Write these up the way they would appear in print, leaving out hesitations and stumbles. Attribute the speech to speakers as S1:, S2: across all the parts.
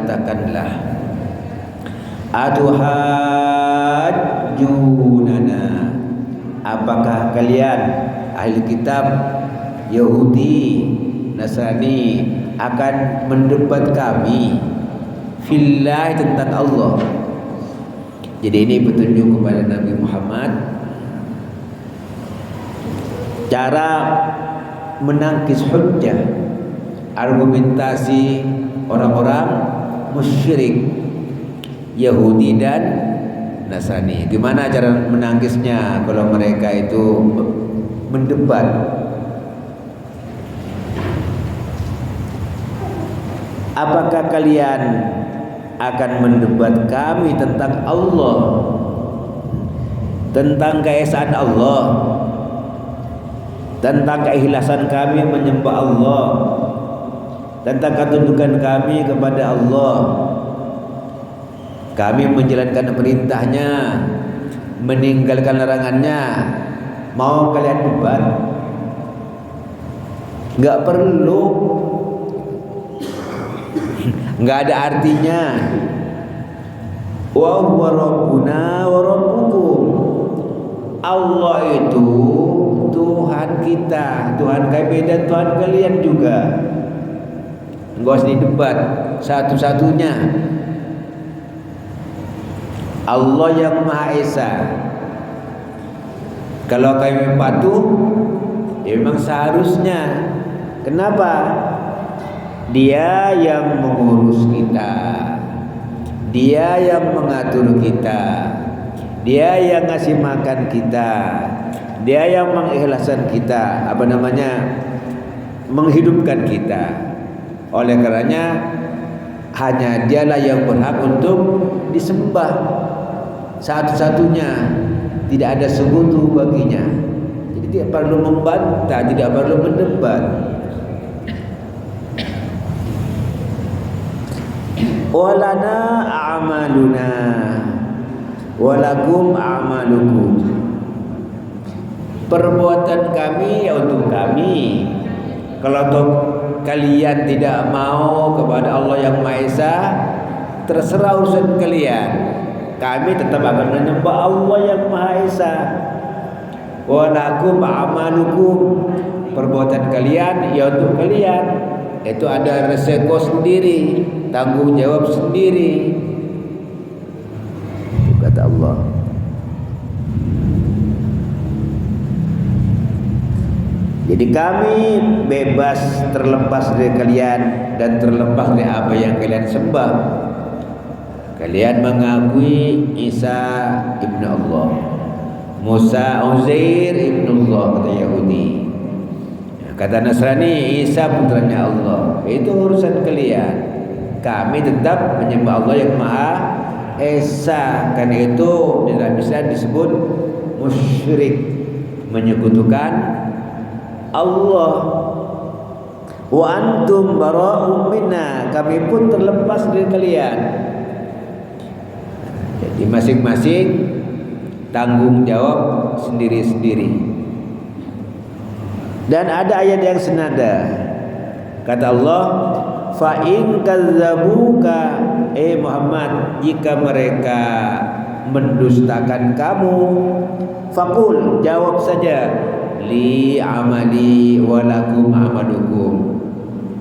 S1: katakanlah, atuhajjunana, apakah kalian ahli kitab Yahudi Nasrani akan mendebat kami fillah, tentang Allah. Jadi ini petunjuk kepada Nabi Muhammad cara menangkis hujjah, argumentasi orang-orang musyrik Yahudi dan Nasrani. Gimana cara menangkisnya kalau mereka itu mendebat? Apakah kalian akan mendebat kami tentang Allah, tentang keesaan Allah, tentang keikhlasan kami menyembah Allah, tentang ketundukan kami kepada Allah, kami menjalankan perintahnya, meninggalkan larangannya? Mau kalian debat? Enggak perlu, enggak ada artinya. Wa huwa rabbuna wa rabbukum, Allah itu Tuhan kita, Tuhan kami dan Tuhan kalian juga. Enggak usah didebat, satu-satunya Allah yang Maha Esa. Kalau kami patuh, ya memang seharusnya. Kenapa? Dia yang mengurus kita, Dia yang mengatur kita, Dia yang ngasih makan kita, Dia yang mengikhlaskan kita, menghidupkan kita. Oleh karenanya hanya Dialah yang berhak untuk disembah, satu-satunya, tidak ada sekutu baginya. Jadi tidak perlu membantah, tidak perlu berdebat. Walana a'maluna walakum a'malukum, perbuatan kami ya untuk kami. Kalau kalian tidak mau kepada Allah yang Maha Esa, terserah urusan kalian. Kami tetap akan menyembah Allah yang Maha Esa. Walakum a'malukum, perbuatan kalian ya untuk kalian. Itu ada resiko sendiri, tanggung jawab sendiri, kata Allah. Jadi kami bebas, terlepas dari kalian dan terlepas dari apa yang kalian sembah. Kalian mengakui Isa ibnu Allah, Musa Uzair ibnu Allah, kata Yahudi. Kata Nasrani, Isa putranya Allah. Itu urusan kalian. Kami tetap menyembah Allah yang Maha Esa. Karena itu dalam Islam disebut musyrik, menyekutukan Allah. Wa antum bara'um minna, kami pun terlepas dari kalian. Jadi masing-masing tanggung jawab sendiri-sendiri. Dan ada ayat yang senada. Kata Allah, fa in kadzabuka, Muhammad, jika mereka mendustakan kamu, faqul, jawab saja, li amali wa lakum amalukum,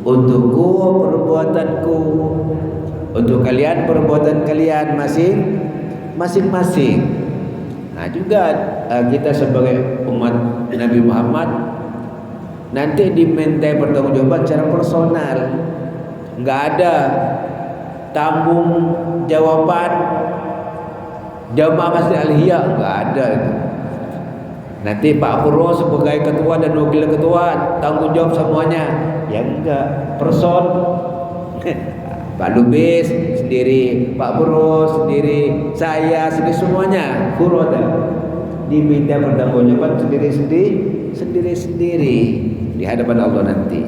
S1: untukku perbuatanku, untuk kalian perbuatan kalian masing-masing. Nah juga kita sebagai umat Nabi Muhammad nanti dimintai pertanggungjawaban secara personal. Enggak ada tanggung jawaban jamaah Masjid Al-Ihya, enggak ada itu. Nanti Pak Purwo sebagai ketua dan wakil ketua tanggung jawab semuanya. Ya enggak, person. Pak Lubis sendiri, Pak Purwo sendiri, saya sendiri, semuanya Purwo diminta pertanggungjawaban sendiri-sendiri di hadapan Allah nanti.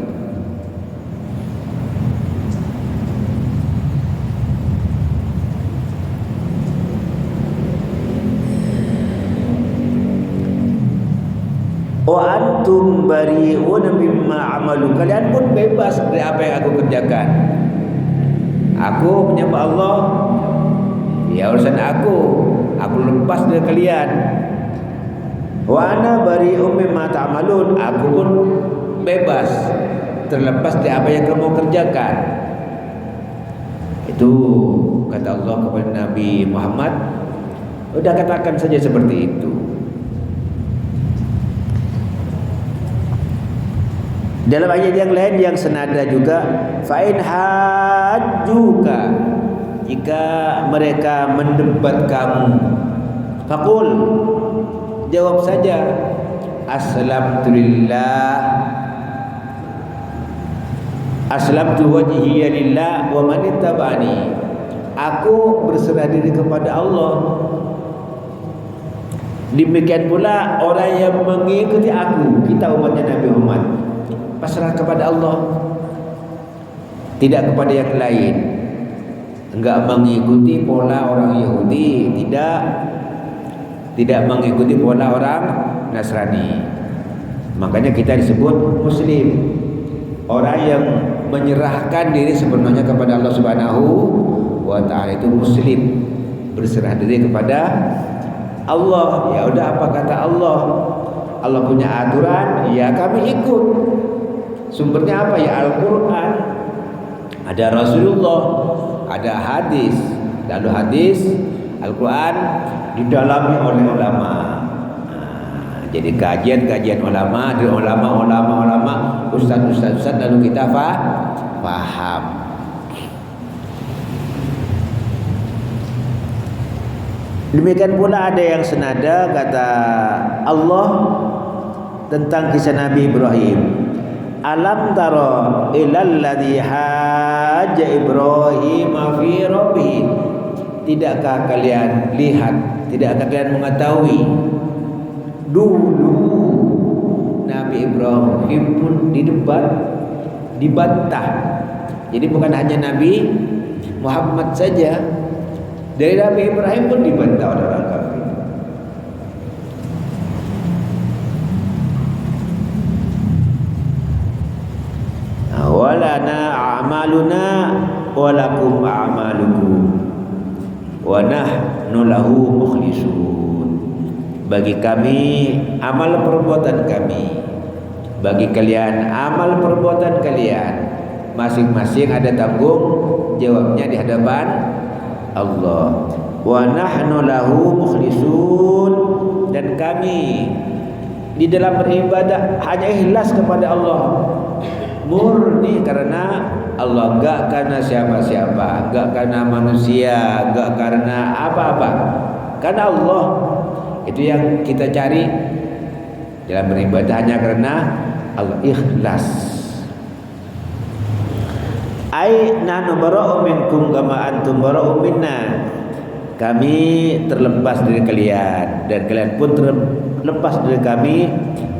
S1: Wa antum bari'un mimma amalu, kalian pun bebas dari apa yang aku kerjakan. Aku menyembah Allah, ya urusan aku lepas dari kalian. Wa ana bari'um mimma ta'malun, aku pun bebas terlepas dari apa yang kamu kerjakan. Itu kata Allah kepada Nabi Muhammad, udah katakan saja seperti itu. Dalam ayat yang lain yang senada juga, fa in hajjuka, jika mereka mendebat kamu, faqul, jawab saja, aslamtu lillah, aslamtu wajhiya lillah wa man ittaba'ani, aku berserah diri kepada Allah. Demikian pula orang yang mengikuti aku, kita umatnya Nabi Muhammad, pasrah kepada Allah, tidak kepada yang lain. Enggak mengikuti pola orang Yahudi, tidak mengikuti pola orang Nasrani. Makanya kita disebut Muslim, orang yang menyerahkan diri sepenuhnya kepada Allah Subhanahu wa ta'ala, itu Muslim, berserah diri kepada Allah. Ya udah, apa kata Allah, Allah punya aturan, ya kami ikut. Sumbernya apa? Ya Al-Quran, ada Rasulullah, ada hadis. Lalu hadis, Al-Quran didalami oleh ulama. Jadi kajian ulama, dari ulama, ustaz, lalu kita faham. Demikian pula ada yang senada kata Allah tentang kisah Nabi Ibrahim. Alam tara ilal ladzi hajja Ibrahim fi rabbih, tidakkah kalian lihat, tidakkah kalian mengetahui dulu Nabi Ibrahim pun dibantah. Jadi bukan hanya Nabi Muhammad saja, dari Nabi Ibrahim pun dibantah oleh orang kafir. Walana a'maluna walakum a'malukum wa nahnu lahu mukhlisun. Bagi kami amal perbuatan kami, bagi kalian amal perbuatan kalian. Masing-masing ada tanggung jawabnya di hadapan Allah. Wa nahnu lahu mukhlisun, dan kami di dalam beribadah hanya ikhlas kepada Allah, murni karena Allah, enggak karena siapa-siapa, enggak karena manusia, enggak karena apa-apa, karena Allah. Itu yang kita cari dalam beribadah, hanya karena Allah, ikhlas. Ai nahnu bara'u minkum kama antum bara'u minna, kami terlepas dari kalian dan kalian pun terlepas dari kami.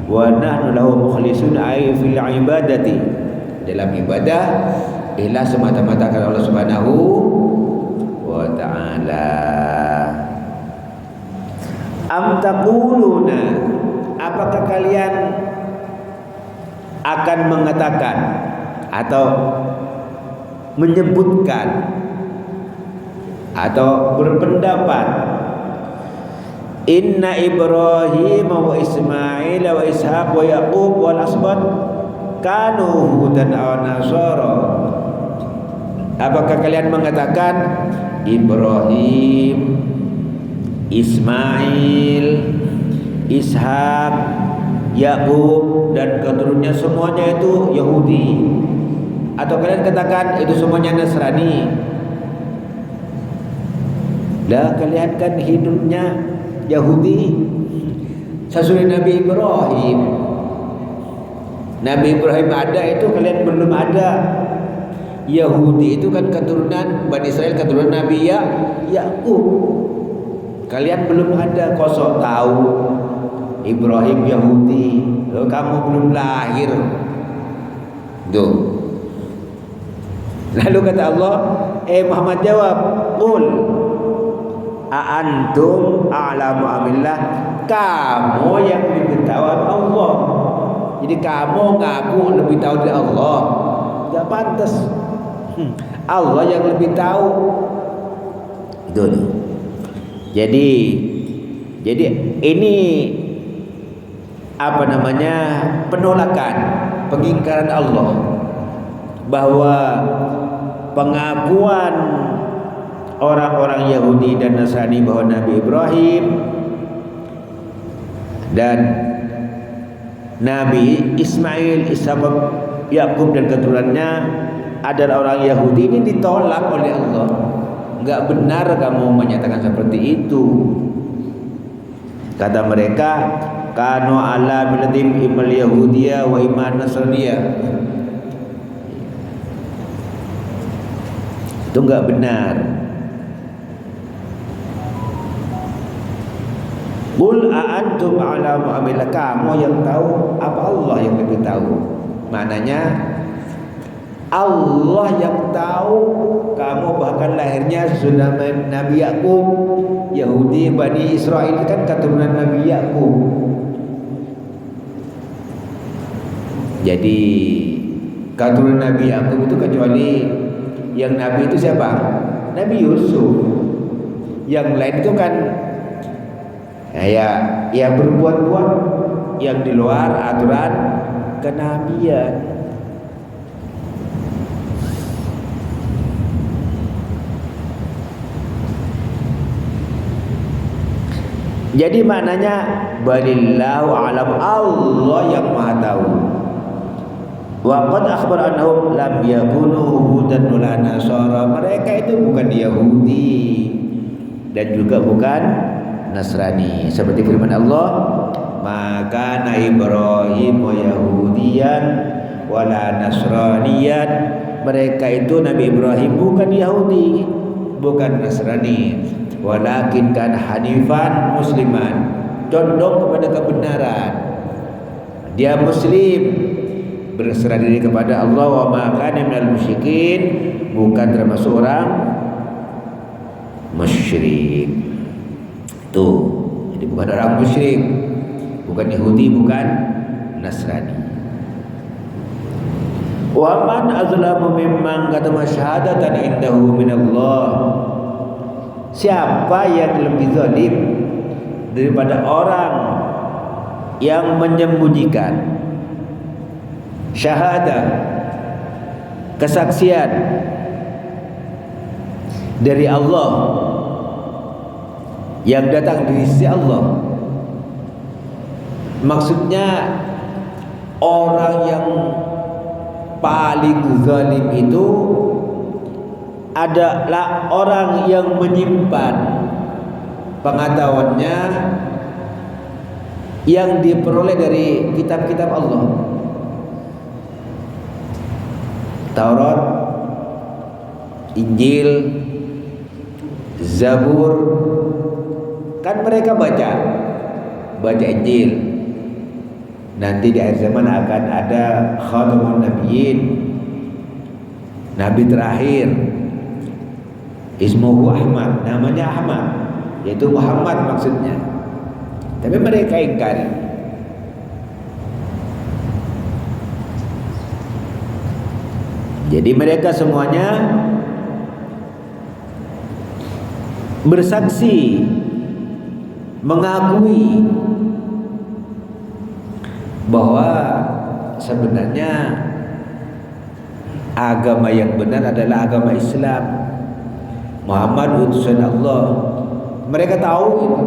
S1: Wa nahnu lahu mukhlisun ai fil ibadati, dalam ibadah ikhlas semata-mata karena Allah Subhanahu wa ta'ala. Am taquluna, apakah kalian akan mengatakan atau menyebutkan atau berpendapat, inna Ibrahim wa Ismail wa Ishaq wa Yaqub wal asbat kanu hudan aw nasara. Apakah kalian mengatakan Ibrahim, Ismail, Ishak, Yakub dan keturunannya semuanya itu Yahudi, atau kalian katakan itu semuanya Nasrani? Lah, kalian kan hidupnya Yahudi sesuai Nabi Ibrahim. Nabi Ibrahim ada, itu kalian belum ada. Yahudi itu kan keturunan Bani Israel, keturunan Nabi Yakub. Kalian belum ada, kosong tahu Ibrahim Yahudi, kamu belum lahir. Tuh. Lalu kata Allah, Muhammad jawab, qul a'antum a'lamu amillah, kamu yang lebih tahu Allah. Jadi kamu ngaku lebih tahu dari Allah, gak pantas. Allah yang lebih tahu. Itu nih. Jadi ini apa namanya, penolakan, pengingkaran Allah, bahwa pengakuan orang-orang Yahudi dan Nasrani bahwa Nabi Ibrahim dan Nabi Ismail, Ishak, Yakub dan keturunannya adalah orang Yahudi, ini ditolak oleh Allah. Enggak benar kamu menyatakan seperti itu. Kata mereka, kanu ala millatim imal yahudiyah wa iman nasraniyah. Itu enggak benar. Qul a'antum a'lamu amillah, kamu yang tahu apa Allah yang lebih tahu? Maknanya Allah yang tahu kamu bahkan lahirnya sudah Nabi Yakub. Yahudi Bani Israel kan keturunan Nabi Yakub. Jadi keturunan Nabi Yakub itu kecuali yang Nabi itu siapa? Nabi Yusuf. Yang lain itu kan ya berbuat-buat yang di luar aturan kenabian. Jadi maknanya balillahu alam, Allah yang maha tahu. Wa qad akhbar annahum lam yakunu hudan wala nasara. Mereka itu bukan Yahudi dan juga bukan Nasrani. Seperti firman Allah, maka na Ibrahim Yahudiyan wala Nasraniyan. Mereka itu Nabi Ibrahim bukan Yahudi, bukan Nasrani. Walakin kan hanifan musliman, condong kepada kebenaran. Dia muslim, berserah diri kepada Allah. Wa ma kana minal musyrikin, bukan termasuk orang musyrik. Tuh, jadi bukan orang musyrik, bukan Yahudi, bukan Nasrani. Wa man azlamu mimman katama syahadatan indahu minallah. Siapa yang lebih zalim daripada orang yang menyembunyikan syahadah, kesaksian dari Allah yang datang dari sisi Allah. Maksudnya orang yang paling zalim itu adalah orang yang menyimpan pengetahuannya yang diperoleh dari kitab-kitab Allah. Taurat, Injil, Zabur, kan mereka baca Injil. Nanti di akhir zaman akan ada khatamun nabiyyin, nabi terakhir. Ismuhu Ahmad, namanya Ahmad, yaitu Muhammad maksudnya. Tapi mereka ingkari. Jadi mereka semuanya bersaksi, mengakui bahwa sebenarnya agama yang benar adalah agama Islam. Muhammad utusan Allah. Mereka tahu itu,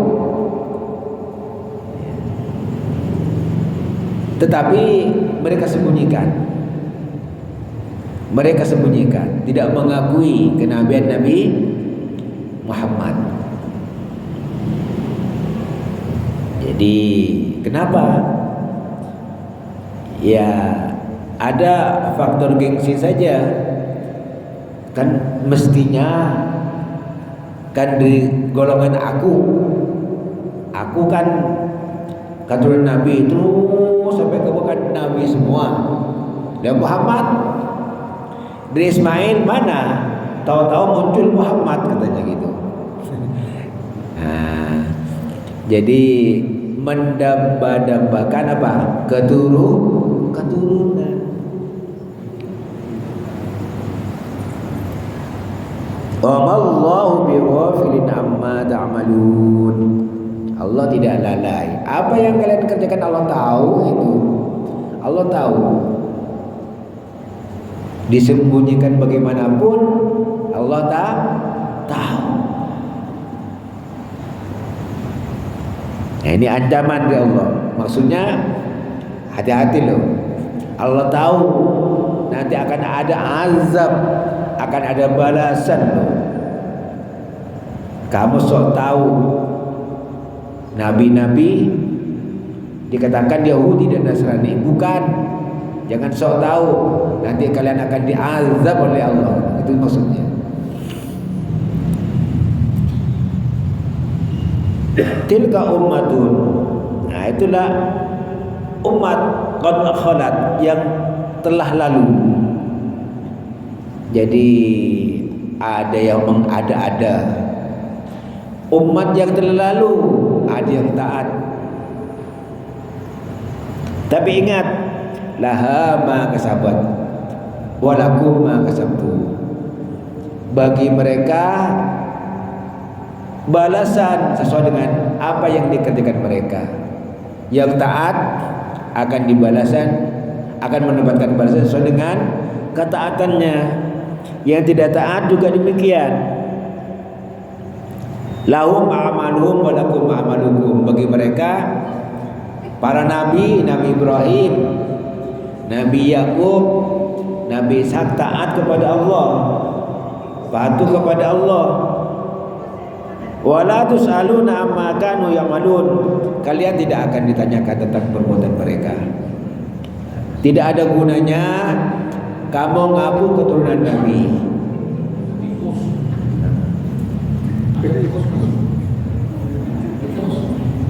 S1: tetapi mereka sembunyikan. Mereka sembunyikan, tidak mengakui kenabian Nabi Muhammad. Jadi kenapa? Ya ada faktor gengsi saja. Kan mestinya kan di golongan aku kan keturunan Nabi itu sampai ke bukan Nabi semua. Dan Muhammad dari Ismail mana? Tahu-tahu muncul Muhammad katanya gitu. Nah, jadi mendamba-dambakan apa? Keturunan. bighafilin amma ta'malun. Allah tidak lalai. Apa yang kalian kerjakan Allah tahu itu. Allah tahu. Disembunyikan bagaimanapun Allah tahu. Nah, ini ancaman dari Allah. Maksudnya hati-hati loh. Allah tahu nanti akan ada azab, akan ada balasan loh. Kamu sok tahu nabi-nabi dikatakan Yahudi dan Nasrani, bukan. Jangan sok tahu nanti kalian akan diazab oleh Allah. Itu maksudnya. Tilka ummatun. Nah, itulah umat qad khalat yang telah lalu. Jadi ada yang mengada-ada. Umat yang telah lalu, ada yang taat. Tapi ingat, laha ma kasabat walakum ma kasabtu. Bagi mereka balasan sesuai dengan apa yang dikerjakan mereka. Yang taat akan akan mendapatkan balasan sesuai dengan ketaatannya. Yang tidak taat juga demikian. Lahum a'maluhum wa lakum a'malukum. Bagi mereka para nabi, Nabi Ibrahim, Nabi Yakub, Nabi Ishak taat kepada Allah, patuh kepada Allah. Wala tus'aluna amma kanu ya'malun. Kalian tidak akan ditanyakan tentang perbuatan mereka. Tidak ada gunanya kamu ngaku keturunan Nabi.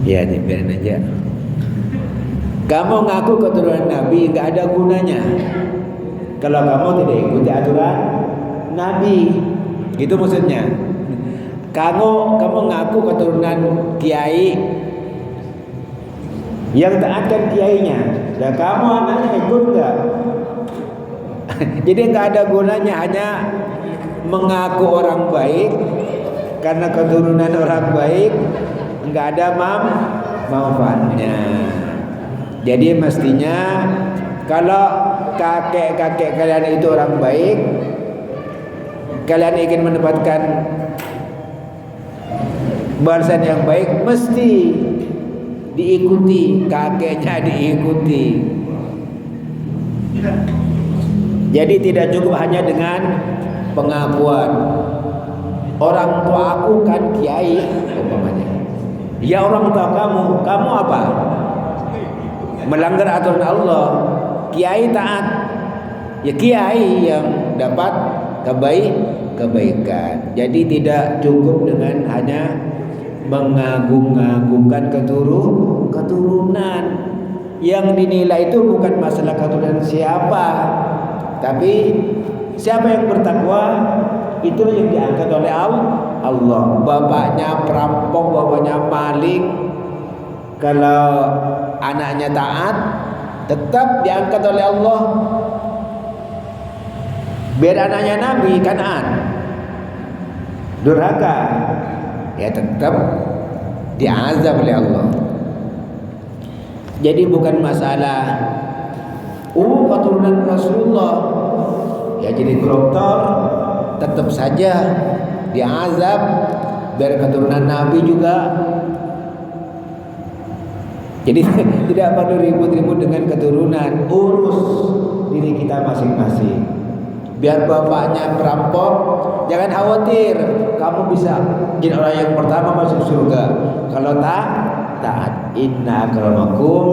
S1: Ya, biarin aja. Kamu ngaku keturunan Nabi nggak ada gunanya kalau kamu tidak ikuti aturan Nabi. Itu maksudnya. Kamu ngaku keturunan kiai, yang taatkan kiainya, dan kamu anaknya ikut nggak? Jadi nggak ada gunanya hanya mengaku orang baik karena keturunan orang baik, nggak ada manfaatnya. Jadi mestinya kalau kakek-kakek kalian itu orang baik, kalian ingin mendapatkan balasan yang baik, mesti diikuti, kakeknya diikuti. Jadi tidak cukup hanya dengan pengakuan orang tua aku kan kiai umpamanya. Ya orang tua kamu apa? Melanggar aturan Allah. Kiai taat, ya kiai yang dapat kebaikan. Jadi tidak cukup dengan hanya mengagung-agungkan keturunan. Yang dinilai itu bukan masalah keturunan siapa, tapi siapa yang bertakwa, itu yang diangkat oleh Allah. Bapaknya perampok, bapaknya maling, kalau anaknya taat, tetap diangkat oleh Allah. Biar anaknya Nabi Kan'an durhaka, ya tetap diazab oleh Allah. Jadi bukan masalah keturunan Rasulullah ya jadi koruptor, tetap saja diazab. Biar keturunan Nabi juga. Jadi tidak perlu ribut-ribut dengan keturunan, urus diri kita masing-masing. Biar bapaknya perampok, jangan khawatir, kamu bisa jadi orang yang pertama masuk surga kalau taat. Inna akramakum